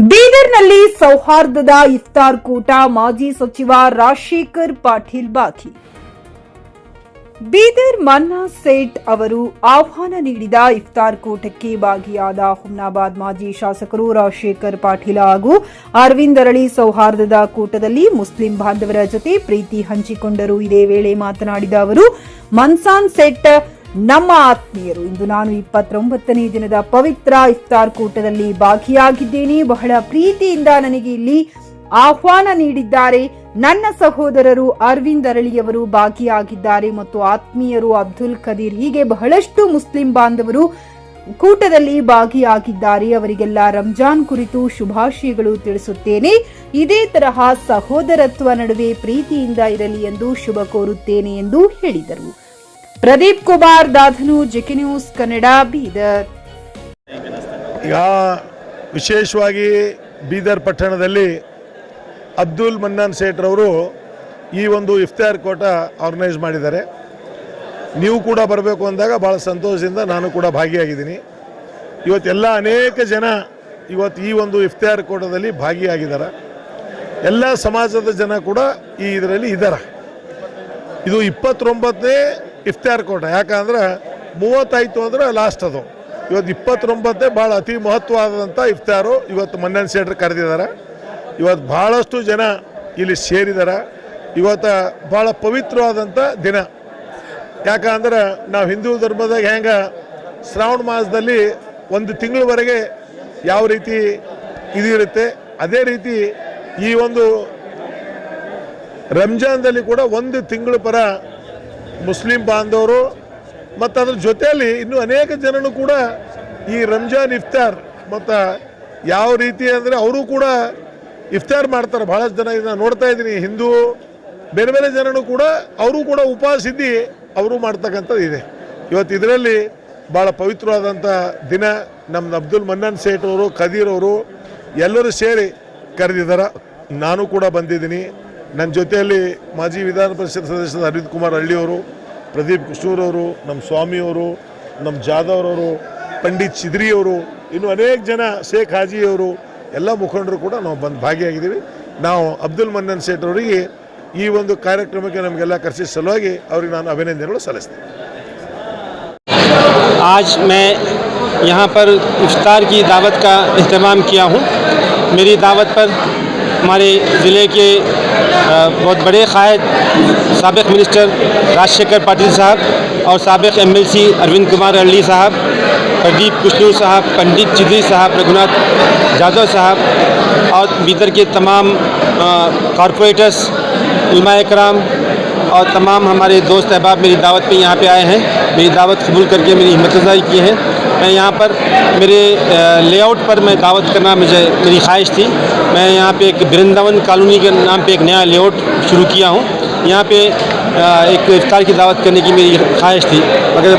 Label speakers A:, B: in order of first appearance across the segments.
A: ಬೀದರ್ನಲ್ಲಿ ಸೌಹಾರ್ದದ ಇಫ್ತಾರ್ ಕೂಟ ಮಾಜಿ ಸಚಿವ ರಾಜಶೇಖರ್ ಪಾಟೀಲ್ ಭಾಗಿ. ಬೀದರ್ ಮನ್ನಾ ಸೇಠ್ ಅವರು ಆಹ್ವಾನ ನೀಡಿದ ಇಫ್ತಾರ್ ಕೂಟಕ್ಕೆ ಭಾಗಿಯಾದ ಹುಮ್ನಾಬಾದ್ ಮಾಜಿ ಶಾಸಕರು ರಾಜಶೇಖರ್ ಪಾಟೀಲ್ ಹಾಗೂ ಅರವಿಂದ್ ಅರಳಿ ಸೌಹಾರ್ದದ ಕೂಟದಲ್ಲಿ ಮುಸ್ಲಿಂ ಬಾಂಧವರ ಜೊತೆ ಪ್ರೀತಿ ಹಂಚಿಕೊಂಡರು. ಇದೇ ವೇಳೆ ಮಾತನಾಡಿದ ಅವರು, ಮನ್ಸಾನ್ ಸೇಠ್ ನಮ್ಮ ಆತ್ಮೀಯರು. ಇಂದು ನಾನು 29ನೇ ದಿನದ ಪವಿತ್ರ ಇಫ್ತಾರ್ ಕೂಟದಲ್ಲಿ ಭಾಗಿಯಾಗಿದ್ದೇನೆ. ಬಹಳ ಪ್ರೀತಿಯಿಂದ ನನಗೆ ಇಲ್ಲಿ ಆಹ್ವಾನ ನೀಡಿದ್ದಾರೆ. ನನ್ನ ಸಹೋದರರು ಅರವಿಂದ್ ಅರಳಿಯವರು ಭಾಗಿಯಾಗಿದ್ದಾರೆ ಮತ್ತು ಆತ್ಮೀಯರು ಅಬ್ದುಲ್ ಖದೀರ್, ಹೀಗೆ ಬಹಳಷ್ಟು ಮುಸ್ಲಿಂ ಬಾಂಧವರು ಕೂಟದಲ್ಲಿ ಭಾಗಿಯಾಗಿದ್ದಾರೆ. ಅವರಿಗೆಲ್ಲ ರಂಜಾನ್ ಕುರಿತು ಶುಭಾಶಯಗಳು ತಿಳಿಸುತ್ತೇನೆ. ಇದೇ ತರಹ ಸಹೋದರತ್ವ ನಡುವೆ ಪ್ರೀತಿಯಿಂದ ಇರಲಿ ಎಂದು ಶುಭ ಕೋರುತ್ತೇನೆ ಎಂದು ಹೇಳಿದರು. ಪ್ರದೀಪ್ ಕುಮಾರ್ ದಾಧನು, ಜೆಕೆ ನ್ಯೂಸ್ ಕನ್ನಡ, ಬೀದರ್.
B: ಈಗ ವಿಶೇಷವಾಗಿ ಬೀದರ್ ಪಟ್ಟಣದಲ್ಲಿ ಅಬ್ದುಲ್ ಮನ್ನಾನ್ ಸೇಠ್ ರವರು ಈ ಒಂದು ಇಫ್ತಾರ್ ಕೂಟ ಆರ್ಗನೈಸ್ ಮಾಡಿದ್ದಾರೆ. ನೀವು ಕೂಡ ಬರಬೇಕು ಅಂದಾಗ ಭಾಳ ಸಂತೋಷದಿಂದ ನಾನು ಕೂಡ ಭಾಗಿಯಾಗಿದ್ದೀನಿ. ಇವತ್ತೆಲ್ಲ ಅನೇಕ ಜನ ಇವತ್ತು ಈ ಒಂದು ಇಫ್ತಾರ್ ಕೂಟದಲ್ಲಿ ಭಾಗಿಯಾಗಿದ್ದಾರೆ. ಎಲ್ಲ ಸಮಾಜದ ಜನ ಕೂಡ ಈ ಇದರಲ್ಲಿ ಇದ್ದಾರೆ. ಇದು 29ನೇ ಇಫ್ತಾರ್ ಕೂಟ. ಯಾಕಂದ್ರೆ 30 ಅಂದ್ರೆ ಲಾಸ್ಟ್ ಅದು. ಇವತ್ತು 29 ಭಾಳ ಅತಿ ಮಹತ್ವವಾದಂಥ ಇಫ್ತಾರು ಇವತ್ತು ಮನ್ನಾನ್ ಸೇಠರು ಕರೆದಿದ್ದಾರೆ. ಇವತ್ತು ಭಾಳಷ್ಟು ಜನ ಇಲ್ಲಿ ಸೇರಿದ್ದಾರೆ. ಇವತ್ತು ಭಾಳ ಪವಿತ್ರವಾದಂಥ ದಿನ. ಯಾಕಂದ್ರೆ ನಾವು ಹಿಂದೂ ಧರ್ಮದಾಗ ಹೆಂಗೆ ಶ್ರಾವಣ ಮಾಸದಲ್ಲಿ 1 ತಿಂಗಳವರೆಗೆ ಯಾವ ರೀತಿ ಇದಿರುತ್ತೆ, ಅದೇ ರೀತಿ ಈ ಒಂದು ರಂಜಾನ್ದಲ್ಲಿ ಕೂಡ 1 ತಿಂಗಳ ಪರ ಮುಸ್ಲಿಂ ಬಾಂಧವರು ಮತ್ತು ಅದ್ರ ಜೊತೆಯಲ್ಲಿ ಇನ್ನೂ ಅನೇಕ ಜನರು ಕೂಡ ಈ ರಂಜಾನ್ ಇಫ್ತಾರ್ ಮತ್ತು ಯಾವ ರೀತಿ ಅಂದರೆ ಅವರು ಕೂಡ ಇಫ್ತಾರ್ ಮಾಡ್ತಾರೆ. ಭಾಳಷ್ಟು ಜನ ಇದನ್ನ ನೋಡ್ತಾ ಇದ್ದೀನಿ. ಹಿಂದೂ ಬೇರೆ ಬೇರೆ ಜನರು ಕೂಡ ಅವರು ಕೂಡ ಉಪವಾಸ ಇದ್ದು ಅವರು ಮಾಡ್ತಕ್ಕಂಥದ್ದು ಇದೆ. ಇವತ್ತು ಇದರಲ್ಲಿ ಭಾಳ ಪವಿತ್ರವಾದಂಥ ದಿನ. ನಮ್ಮ ಅಬ್ದುಲ್ ಮನ್ನಾನ್ ಸೇಠ್ ಅವರು, ಖದೀರ್ ಅವರು ಎಲ್ಲರೂ ಸೇರಿ ಕರೆದಿದ್ದಾರೆ. ನಾನು ಕೂಡ ಬಂದಿದ್ದೀನಿ. ನನ್ನ ಜೊತೆಯಲ್ಲಿ ಮಾಜಿ ವಿಧಾನ ಪರಿಷತ್ ಸದಸ್ಯರಾದ ಅರವಿಂದ್ ಕುಮಾರ್ ಹಳ್ಳಿಯವರು, ಪ್ರದೀಪ್ ಕುಷ್ಟೂರವರು, ನಮ್ಮ ಸ್ವಾಮಿಯವರು, ನಮ್ಮ ಜಾಧವ್ರವರು, ಪಂಡಿತ್ ಚಿದ್ರಿಯವರು, ಇನ್ನು ಅನೇಕ ಜನ, ಶೇಖ್ ಹಾಜಿಯವರು, ಎಲ್ಲ ಮುಖಂಡರು ಕೂಡ ನಾವು ಬಂದು ಭಾಗಿಯಾಗಿದ್ದೀವಿ. ನಾವು ಅಬ್ದುಲ್ ಮನ್ನಾನ್ ಸೇಠ್ ಅವರಿಗೆ ಈ ಒಂದು ಕಾರ್ಯಕ್ರಮಕ್ಕೆ ನಮಗೆಲ್ಲ ಕರೆಸಿದ ಸಲುವಾಗಿ ಅವರಿಗೆ ನಾನು ಅಭಿನಂದನೆಗಳು ಸಲ್ಲಿಸ್ತೇನೆ.
C: आज मैं यहाँ पर इफ्तार की दावत का अहतमाम किया हूँ. मेरी दावत पर हमारे ज़िले के बहुत बड़े क़ायद साबिक़ मिनिस्टर राजशेखर पाटिल साहब और साबिक़ MLC अरविंद कुमार अरली साहब, प्रदीप कुशनूर साहब, पंडित चिदरी साहब, रघुनाथ जाधव साहब और बीदर के तमाम कॉरपोरेटर्स, उलमाए कराम और तमाम हमारे दोस्त अहबाब मेरी दावत पे यहाँ पे आए हैं. मेरी दावत कबूल करके मेरी हिम्मत अफ़ज़ाई की है. मैं यहाँ पर मेरे लेआउट पर मैं दावत करना मेरी ख्वाहिश थी. मैं यहाँ पे एक वृंदावन कॉलोनी के नाम पे एक नया लेआउट शुरू किया हूँ. यहाँ पे एक इफ्तार की दावत करने की मेरी ख्वाहिश थी, मगर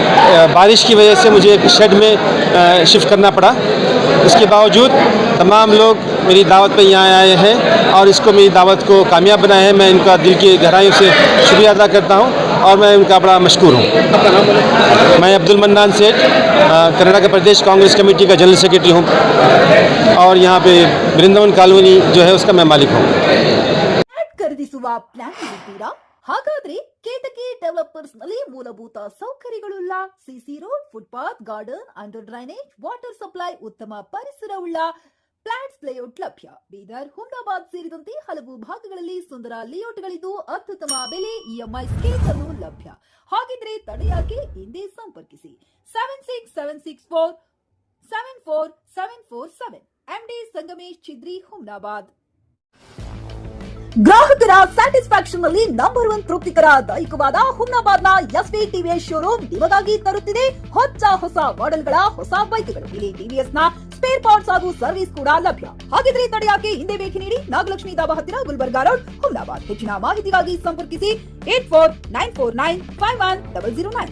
C: बारिश की वजह से मुझे एक शेड में शिफ्ट करना पड़ा. इसके बावजूद तमाम लोग मेरी दावत पे यहाँ आए हैं और इसको मेरी दावत को कामयाब बनाया है. मैं इनका दिल की गहराइयों से शुक्रिया अदा करता हूँ और मैं उनका बड़ा मशकूर हूँ. मैं अब्दुल मन्नान सेठ, कनाडा का प्रदेश कांग्रेस कमेटी का जनरल सेक्रेटरी हूँ और यहाँ पे वृंदावन कॉलोनी जो है उसका मैं मालिक हूँ.
A: ಖರೀದಿಸುವ ಪ್ಲಾನ್ ಇದ್ದೀರಾ? ಹಾಗಾದ್ರೆ ಕೇತಕಿ ಡೆವಲಪರ್ಸ್ ನಲ್ಲಿ ಮೂಲಭೂತ ಸೌಕರ್ಯಗಳುಳ್ಳ C C road, footpath, garden, under drainage, water supply, ಉತ್ತಮ ಪರಿಸರವುಳ್ಳ ಫ್ಲಾಟ್ಸ್ ಲೇಔಟ್ ಲಭ್ಯ. ಬೀದರ್, ಹುಮ್ನಾಬಾದ್ ಸೇರಿದಂತೆ ಹಲವು ಭಾಗಗಳಲ್ಲಿ ಸುಂದರ ಲೇಔಟ್ಗಳಿದ್ದು ಅತ್ಯುತ್ತಮ ಬೆಲೆ, EMI ಸ್ಕೀಮ್ ಅನ್ನು ಲಭ್ಯ. ಹಾಗಿದ್ರೆ ತಡೆಯಾಕೆ? ಹಿಂದೆ ಸಂಪರ್ಕಿಸಿ 7676474747 MD ಸಂಗಮೇಶ್ ಚಿದ್ರಿ, ಹುಮ್ನಾಬಾದ್. ಗ್ರಾಹಕರ ಸ್ಯಾಟಿಸ್ಫ್ಯಾಕ್ಷನ್ ನಲ್ಲಿ ನಂಬರ್ 1 ತೃಪ್ತಿಕರ ದಾಯಕವಾದ ಹುಮ್ನಾಬಾದ್ನ SV TVS ಶೋರೂಮ್ ನಿಮಗಾಗಿ ತರುತ್ತಿದೆ ಹೊಸ ಮಾಡೆಲ್ಗಳ ಹೊಸ ಬೈಕ್ಗಳು. ಇಲ್ಲಿ TVS ನ ಸ್ಪೇರ್ ಪಾರ್ಟ್ಸ್ ಹಾಗೂ ಸರ್ವಿಸ್ ಕೂಡ ಲಭ್ಯ. ಹಾಗಿದ್ರೆ ತಡೆಯಾಕೆ? ಹಿಂದೆ ಭೇಟಿ ನೀಡಿ. ನಾಗಲಕ್ಷ್ಮಿ ದಾಬಾ ಹತ್ತಿರ, ಗುಲ್ಬರ್ಗಾ ರೋಡ್, ಹುಮ್ನಾಬಾದ್. ಹೆಚ್ಚಿನ ಮಾಹಿತಿಗಾಗಿ ಸಂಪರ್ಕಿಸಿ 8494951009.